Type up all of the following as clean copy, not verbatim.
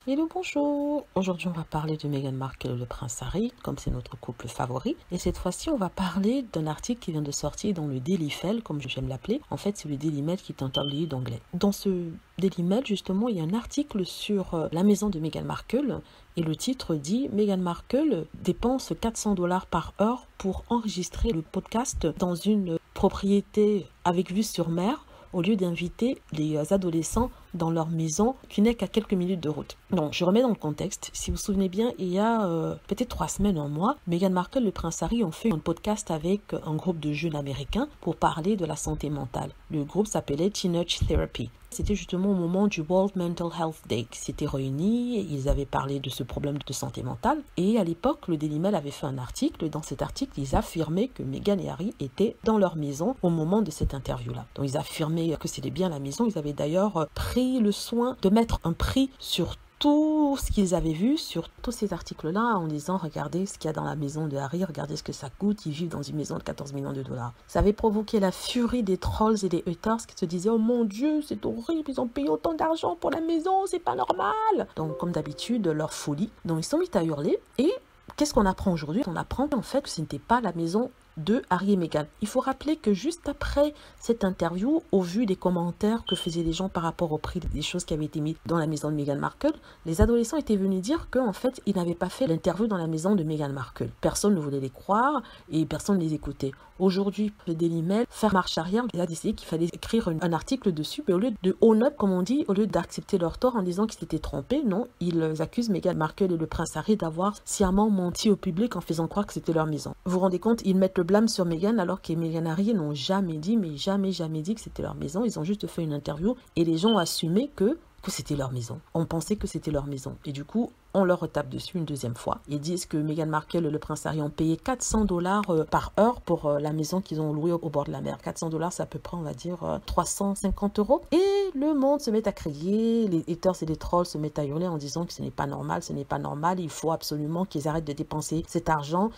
Hello, bonjour. Aujourd'hui, on va parler de Meghan Markle et le prince Harry, comme c'est notre couple favori. Et cette fois-ci, on va parler d'un article qui vient de sortir dans le Daily Mail, comme j'aime l'appeler. En fait, c'est le Daily Mail qui est un tablier d'anglais. Dans ce Daily Mail, justement, il y a un article sur la maison de Meghan Markle. Et le titre dit « Meghan Markle dépense 400 $ par heure pour enregistrer le podcast dans une propriété avec vue sur mer » au lieu d'inviter les adolescents dans leur maison qui n'est qu'à quelques minutes de route. Donc, je remets dans le contexte. Si vous vous souvenez bien, il y a peut-être 3 semaines, un mois, Meghan Markle et le prince Harry ont fait un podcast avec un groupe de jeunes américains pour parler de la santé mentale. Le groupe s'appelait Teenage Therapy. C'était justement au moment du World Mental Health Day qu'ils s'étaient réunis, ils avaient parlé de ce problème de santé mentale. Et à l'époque, le Daily Mail avait fait un article. Dans cet article, ils affirmaient que Meghan et Harry étaient dans leur maison au moment de cette interview-là. Donc, ils affirmaient que c'était bien la maison. Ils avaient d'ailleurs pris le soin de mettre un prix sur tout ce qu'ils avaient vu sur tous ces articles-là en disant regardez ce qu'il y a dans la maison de Harry, regardez ce que ça coûte, ils vivent dans une maison de 14 millions de $. Ça avait provoqué la furie des trolls et des haters qui se disaient oh mon Dieu, c'est horrible, ils ont payé autant d'argent pour la maison, c'est pas normal. Donc comme d'habitude, leur folie. Donc ils sont mis à hurler et qu'est-ce qu'on apprend aujourd'hui? On apprend en fait que ce n'était pas la maison de Harry et Meghan. Il faut rappeler que juste après cette interview, au vu des commentaires que faisaient les gens par rapport au prix des choses qui avaient été mises dans la maison de Meghan Markle, les adolescents étaient venus dire qu'en fait, ils n'avaient pas fait l'interview dans la maison de Meghan Markle. Personne ne voulait les croire et personne ne les écoutait. Aujourd'hui, le Daily Mail, faire marche arrière, il a décidé qu'il fallait écrire un article dessus, mais au lieu de own up, comme on dit, au lieu d'accepter leur tort en disant qu'ils s'étaient trompés, non, ils accusent Meghan Markle et le prince Harry d'avoir sciemment menti au public en faisant croire que c'était leur maison. Vous vous rendez compte, ils mettent le blâme sur Meghan alors que Meghan et Harry n'ont jamais dit, mais jamais dit que c'était leur maison. Ils ont juste fait une interview et les gens ont assumé que c'était leur maison. On pensait que c'était leur maison. Et du coup, on leur retape dessus une deuxième fois. Ils disent que Meghan Markle et le prince Harry ont payé 400 $ par heure pour la maison qu'ils ont louée au bord de la mer. 400 $, c'est à peu près, on va dire, 350 €. Et le monde se met à crier, les haters et les trolls se mettent à hurler en disant que ce n'est pas normal, il faut absolument qu'ils arrêtent de dépenser cet argent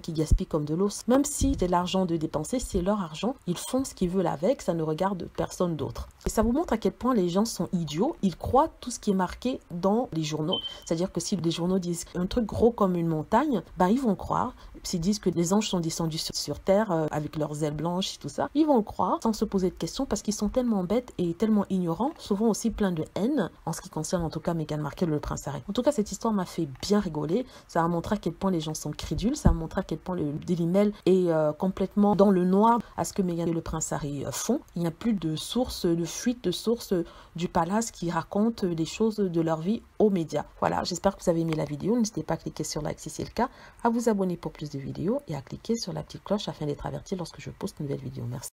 qui gaspille comme de l'eau. Même si c'est l'argent de dépenser, c'est leur argent, ils font ce qu'ils veulent avec, ça ne regarde personne d'autre. Et ça vous montre à quel point les gens sont idiots, ils croient tout ce qui est marqué dans les journaux. C'est-à-dire que si les journaux disent un truc gros comme une montagne, ben ils vont croire. S'ils disent que les anges sont descendus sur terre avec leurs ailes blanches et tout ça, ils vont le croire sans se poser de questions parce qu'ils sont tellement bêtes et tellement ignorants, souvent aussi pleins de haine, en ce qui concerne en tout cas Meghan Markle et le prince Harry. En tout cas, cette histoire m'a fait bien rigoler. Ça a montré à quel point les gens sont crédules, ça a montré à quel point le Daily Mail est complètement dans le noir à ce que Meghan et le prince Harry font. Il n'y a plus de sources, de fuite de sources du palace qui racontent des choses de leur vie aux médias. Voilà, j'espère que vous avez aimé la vidéo. N'hésitez pas à cliquer sur like si c'est le cas, à vous abonner pour plus de vidéos et à cliquer sur la petite cloche afin d'être averti lorsque je poste une nouvelle vidéo. Merci.